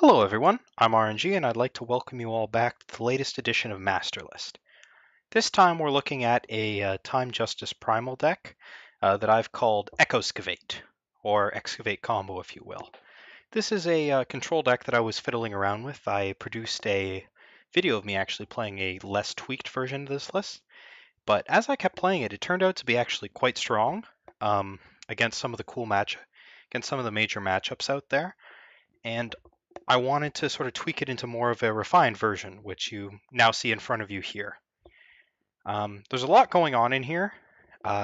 Hello everyone, I'm aReNGee and I'd like to welcome you all back to the latest edition of Masterlist. This time we're looking at a Time Justice Primal deck that I've called Echoscavate, or Excavate combo if you will. This is a control deck that I was fiddling around with. I produced a video of me actually playing a less tweaked version of this list, but as I kept playing it, it turned out to be actually quite strong against some of the major matchups out there. And I wanted to sort of tweak it into more of a refined version, which you now see in front of you here. There's a lot going on in here,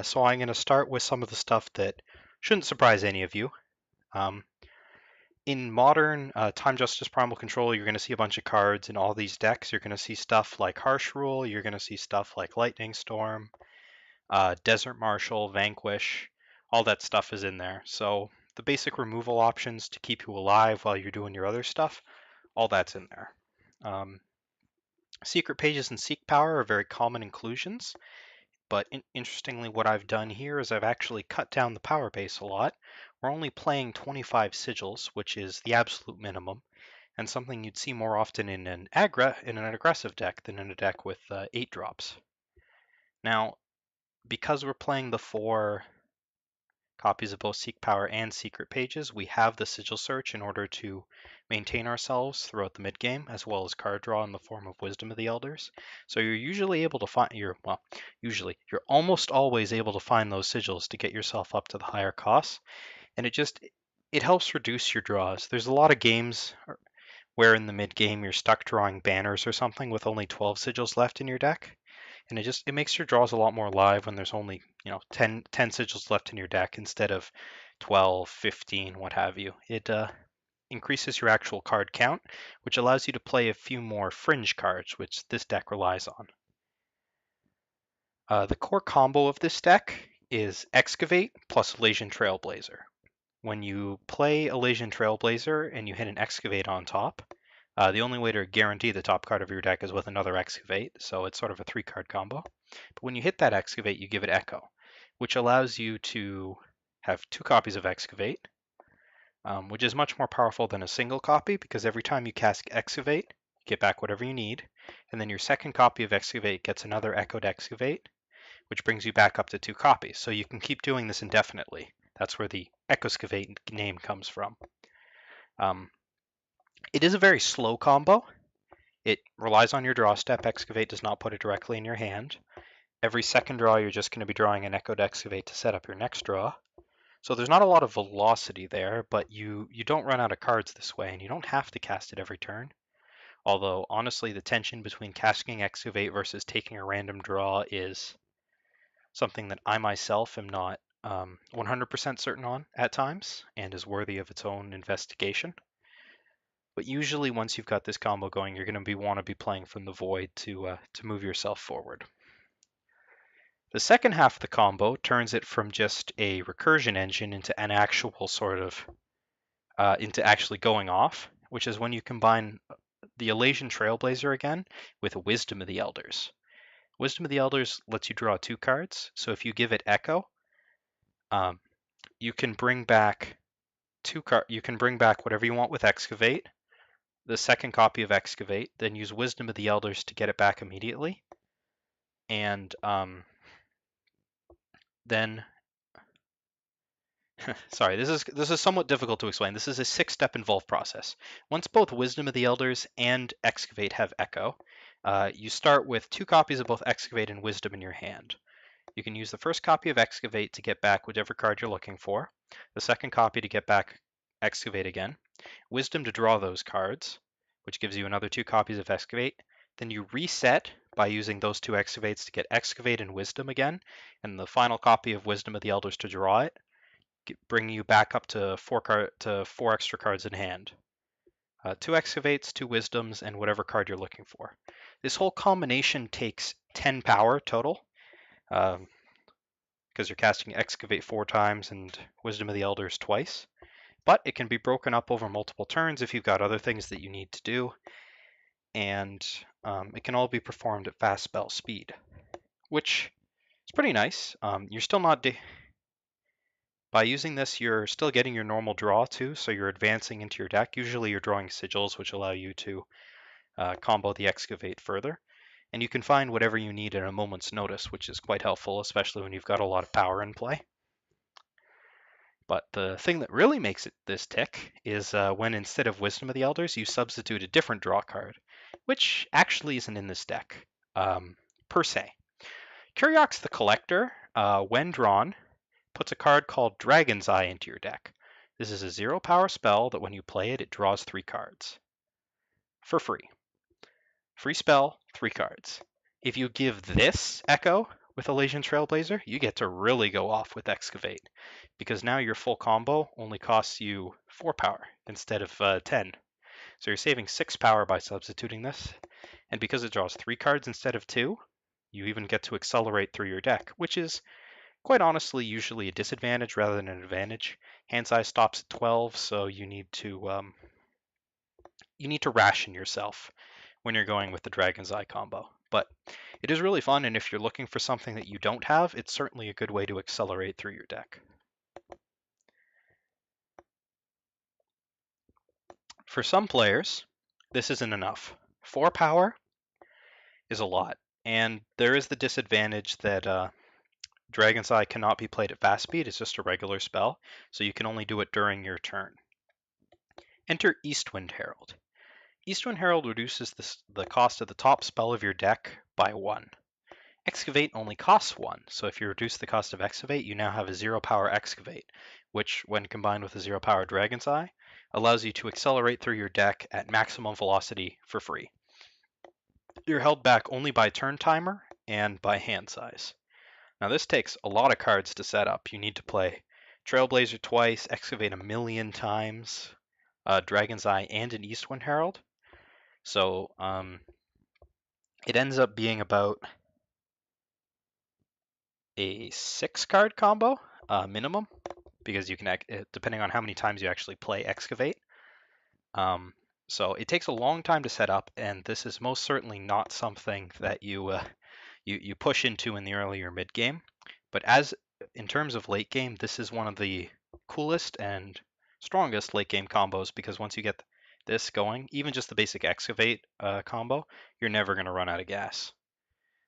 so I'm going to start with some of the stuff that shouldn't surprise any of you. In modern Time Justice Primal Control, you're going to see a bunch of cards in all these decks. You're going to see stuff like Harsh Rule, you're going to see stuff like Lightning Storm, Desert Marshal, Vanquish, all that stuff is in there. So the basic removal options to keep you alive while you're doing your other stuff, all that's in there. Secret pages and seek power are very common inclusions, but interestingly what I've done here is I've actually cut down the power base a lot. We're only playing 25 sigils, which is the absolute minimum, and something you'd see more often in an aggressive deck than in a deck with 8 drops. Now, because we're playing the 4 copies of both Seek Power and Secret Pages, we have the Sigil Search in order to maintain ourselves throughout the mid game, as well as card draw in the form of Wisdom of the Elders. So you're usually able to find you're almost always able to find those sigils to get yourself up to the higher costs, and it helps reduce your draws. There's a lot of games where in the mid game you're stuck drawing banners or something with only 12 sigils left in your deck. And it makes your draws a lot more live when there's only 10 sigils left in your deck instead of 12, 15, what have you. It increases your actual card count, which allows you to play a few more fringe cards, which this deck relies on. The core combo of this deck is Excavate plus Elysian Trailblazer. When you play Elysian Trailblazer and you hit an Excavate on top, the only way to guarantee the top card of your deck is with another Excavate, so it's sort of a 3-card combo. But when you hit that Excavate, you give it Echo, which allows you to have 2 copies of Excavate, which is much more powerful than a single copy, because every time you cast Excavate, you get back whatever you need, and then your second copy of Excavate gets another Echoed Excavate, which brings you back up to 2 copies. So you can keep doing this indefinitely. That's where the Echoscavate name comes from. It is a very slow combo. It relies on your draw step. Excavate does not put it directly in your hand. Every second draw, you're just going to be drawing an Echoed Excavate to set up your next draw. So there's not a lot of velocity there, but you don't run out of cards this way, and you don't have to cast it every turn. Although, honestly, the tension between casting Excavate versus taking a random draw is something that I myself am not 100% certain on at times, and is worthy of its own investigation. But usually once you've got this combo going, you're going to want to be playing from the void to move yourself forward. The second half of the combo turns it from just a recursion engine into an actual sort of, into actually going off, which is when you combine the Elysian Trailblazer again with Wisdom of the Elders. Wisdom of the Elders lets you draw 2 cards, so if you give it Echo, you can bring back whatever you want with Excavate, the second copy of Excavate, then use Wisdom of the Elders to get it back immediately, and then sorry, this is somewhat difficult to explain. This is a 6-step involved process. Once both Wisdom of the Elders and Excavate have Echo, you start with 2 copies of both Excavate and Wisdom in your hand. You can use the first copy of Excavate to get back whichever card you're looking for, the second copy to get back Excavate again, Wisdom to draw those cards, which gives you another 2 copies of Excavate. Then you reset by using those 2 Excavates to get Excavate and Wisdom again, and the final copy of Wisdom of the Elders to draw it, bringing you back up to 4 extra cards in hand. 2 Excavates, 2 Wisdoms, and whatever card you're looking for. This whole combination takes 10 power total, because you're casting Excavate 4 times and Wisdom of the Elders twice. But it can be broken up over multiple turns if you've got other things that you need to do, and it can all be performed at fast spell speed, which is pretty nice. You're still not By using this, you're still getting your normal draw too, so you're advancing into your deck. Usually you're drawing sigils, which allow you to combo the Excavate further. And you can find whatever you need at a moment's notice, which is quite helpful, especially when you've got a lot of power in play. But the thing that really makes this tick is when instead of Wisdom of the Elders, you substitute a different draw card, which actually isn't in this deck, per se. Kuriox the Collector, when drawn, puts a card called Dragon's Eye into your deck. This is a 0-power spell that when you play it, it draws 3 cards. For free. Free spell, 3 cards. If you give this Echo with Elysian Trailblazer, you get to really go off with Excavate, because now your full combo only costs you 4 power instead of 10. So you're saving 6 power by substituting this, and because it draws 3 cards instead of 2, you even get to accelerate through your deck, which is quite honestly usually a disadvantage rather than an advantage. Hand size stops at 12, so you need to ration yourself when you're going with the Dragon's Eye combo. But it is really fun, and if you're looking for something that you don't have, it's certainly a good way to accelerate through your deck. For some players, this isn't enough. 4 power is a lot, and there is the disadvantage that Dragon's Eye cannot be played at fast speed. It's just a regular spell, so you can only do it during your turn. Enter Eastwind Herald. Eastwind Herald reduces the cost of the top spell of your deck by 1. Excavate only costs 1, so if you reduce the cost of Excavate, you now have a 0-power Excavate, which, when combined with a 0-power Dragon's Eye, allows you to accelerate through your deck at maximum velocity for free. You're held back only by turn timer and by hand size. Now this takes a lot of cards to set up. You need to play Trailblazer twice, Excavate a million times, Dragon's Eye, and an Eastwind Herald. So it ends up being about a 6-card combo minimum, because you can, depending on how many times you actually play Excavate. So it takes a long time to set up, and this is most certainly not something that you push into in the early or mid game. But in terms of late game, this is one of the coolest and strongest late game combos, because once you get this going, even just the basic Excavate combo, you're never going to run out of gas.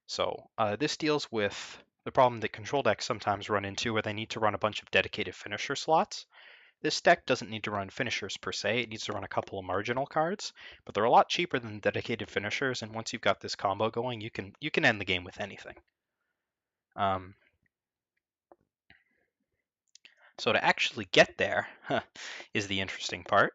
So this deals with the problem that control decks sometimes run into, where they need to run a bunch of dedicated finisher slots. This deck doesn't need to run finishers per se, it needs to run a couple of marginal cards, but they're a lot cheaper than dedicated finishers, and once you've got this combo going, you can end the game with anything. So to actually get there is the interesting part.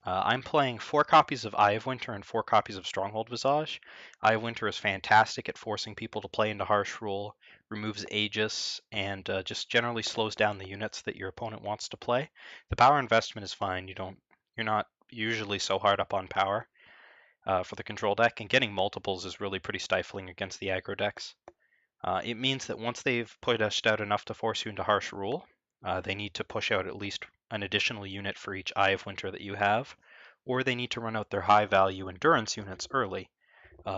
I'm playing 4 copies of Eye of Winter and 4 copies of Stronghold Visage. Eye of Winter is fantastic at forcing people to play into Harsh Rule, removes Aegis, and just generally slows down the units that your opponent wants to play. The power investment is fine. You're not usually so hard up on power for the control deck, and getting multiples is really pretty stifling against the aggro decks. It means that once they've pushed out enough to force you into Harsh Rule, they need to push out at least an additional unit for each Eye of Winter that you have, or they need to run out their high value endurance units early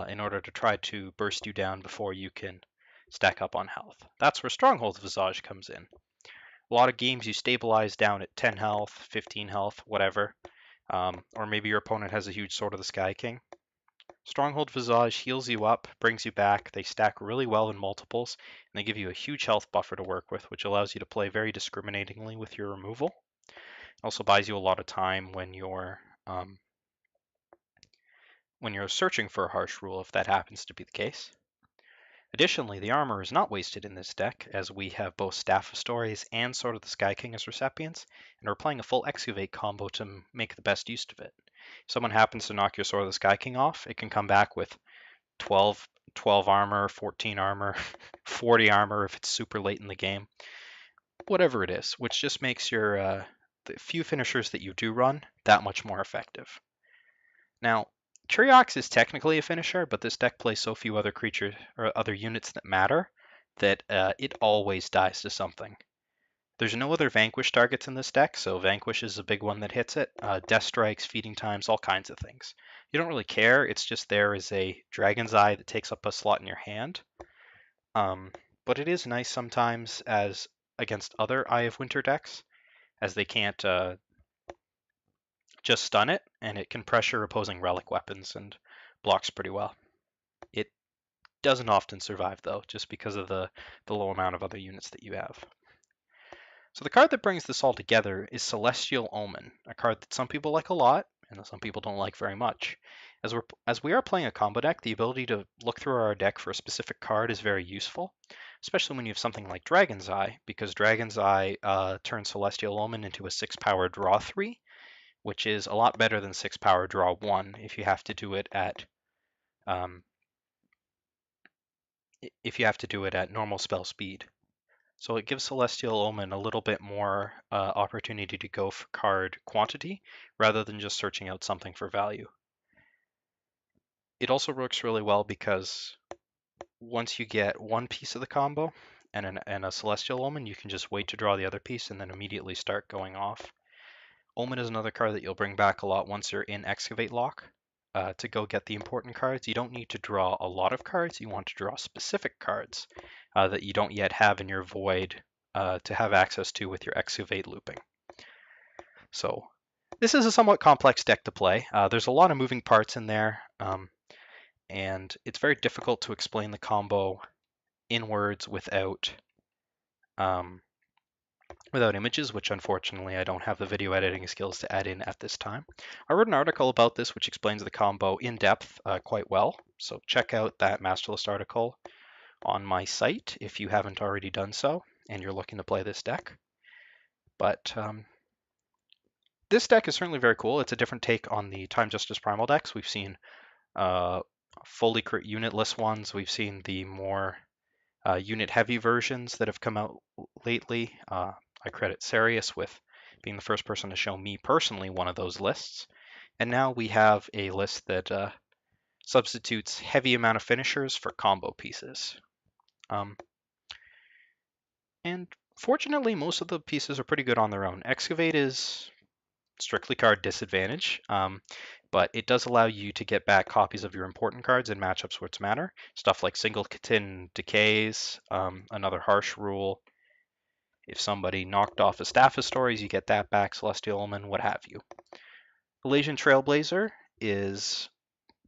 in order to try to burst you down before you can stack up on health. That's where Stronghold Visage comes in. A lot of games you stabilize down at 10 health, 15 health, whatever, or maybe your opponent has a huge Sword of the Sky King. Stronghold Visage heals you up, brings you back, they stack really well in multiples, and they give you a huge health buffer to work with, which allows you to play very discriminatingly with your removal. It also buys you a lot of time when you're searching for a Harsh Rule, if that happens to be the case. Additionally, the armor is not wasted in this deck, as we have both Staff of Stories and Sword of the Sky King as recipients, and we're playing a full Excavate combo to make the best use of it. If someone happens to knock your Sword of the Sky King off, it can come back with 12 armor, 14 armor, 40 armor if it's super late in the game, whatever it is, which just makes the few finishers that you do run that much more effective. Now, Kuriox is technically a finisher, but this deck plays so few other creatures or other units that matter that it always dies to something. There's no other Vanquish targets in this deck, so Vanquish is a big one that hits it. Death Strikes, Feeding Times, all kinds of things. You don't really care, it's just there as a Dragon's Eye that takes up a slot in your hand. But it is nice sometimes as against other Eye of Winter decks, as they can't just stun it, and it can pressure opposing relic weapons and blocks pretty well. It doesn't often survive though, just because of the low amount of other units that you have. So the card that brings this all together is Celestial Omen, a card that some people like a lot and that some people don't like very much. As we are playing a combo deck, the ability to look through our deck for a specific card is very useful, especially when you have something like Dragon's Eye, because Dragon's Eye turns Celestial Omen into a 6-power draw 3, which is a lot better than 6-power draw 1 if you have to do it at normal spell speed. So it gives Celestial Omen a little bit more opportunity to go for card quantity rather than just searching out something for value. It also works really well because once you get one piece of the combo and a Celestial Omen, you can just wait to draw the other piece and then immediately start going off. Omen is another card that you'll bring back a lot once you're in Excavate lock. To go get the important cards, you don't need to draw a lot of cards. You want to draw specific cards that you don't yet have in your void to have access to with your Excavate looping. So this is a somewhat complex deck to play. There's a lot of moving parts in there, and it's very difficult to explain the combo in words without images, which unfortunately I don't have the video editing skills to add in at this time. I wrote an article about this which explains the combo in depth quite well, so check out that Masterlist article on my site if you haven't already done so and you're looking to play this deck. But this deck is certainly very cool. It's a different take on the Time Justice Primal decks. We've seen fully unitless ones. We've seen the more unit-heavy versions that have come out lately. I credit Sarius with being the first person to show me personally one of those lists. And now we have a list that substitutes heavy amount of finishers for combo pieces. And fortunately, most of the pieces are pretty good on their own. Excavate is strictly card disadvantage, but it does allow you to get back copies of your important cards in matchups which matter. Stuff like Singleton Decays, another Harsh Rule. If somebody knocked off a Staff of Stories, you get that back, Celestial Omen, what have you. Elysian Trailblazer is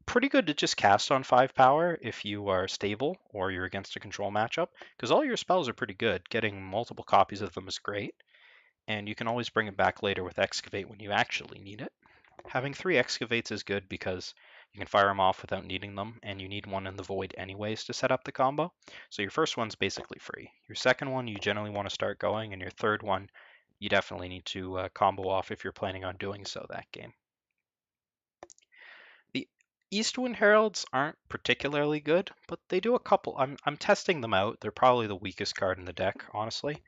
pretty good to just cast on 5 power if you are stable or you're against a control matchup, because all your spells are pretty good. Getting multiple copies of them is great, and you can always bring it back later with Excavate when you actually need it. Having 3 Excavates is good because you can fire them off without needing them, and you need one in the void anyways to set up the combo. So your first one's basically free. Your second one you generally want to start going, and your third one you definitely need to combo off if you're planning on doing so that game. The Eastwind Heralds aren't particularly good, but they do a couple. I'm testing them out. They're probably the weakest card in the deck, honestly.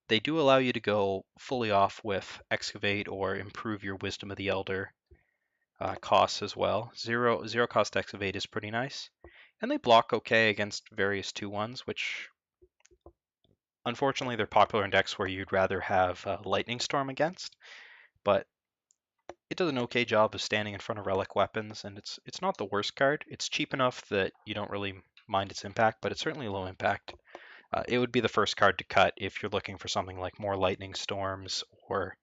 They do allow you to go fully off with Excavate or improve your Wisdom of the Elder costs as well. Zero cost Excavate is pretty nice. And they block okay against various 2/1s, which unfortunately they're popular in decks where you'd rather have Lightning Storm against. But it does an okay job of standing in front of relic weapons, and it's not the worst card. It's cheap enough that you don't really mind its impact, but it's certainly low impact. It would be the first card to cut if you're looking for something like more Lightning Storms or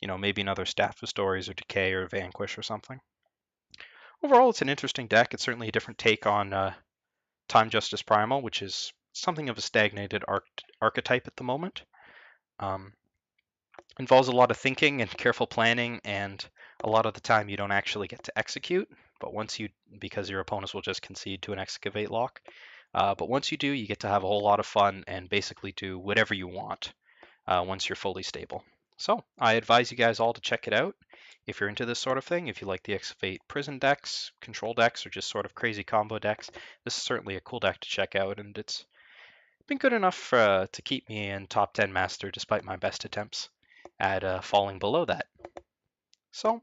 maybe another Staff of Stories or Decay or Vanquish or something. Overall, it's an interesting deck. It's certainly a different take on Time Justice Primal, which is something of a stagnated archetype at the moment. Involves a lot of thinking and careful planning, and a lot of the time you don't actually get to execute, because your opponents will just concede to an Excavate lock. But once you do, you get to have a whole lot of fun and basically do whatever you want once you're fully stable. So I advise you guys all to check it out if you're into this sort of thing. If you like the Excavate prison decks, control decks, or just sort of crazy combo decks, this is certainly a cool deck to check out, and it's been good enough to keep me in top 10 master despite my best attempts at falling below that. So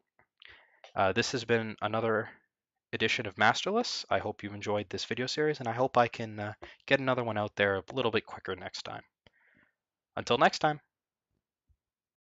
this has been another edition of Masterless. I hope you've enjoyed this video series, and I hope I can get another one out there a little bit quicker next time. Until next time.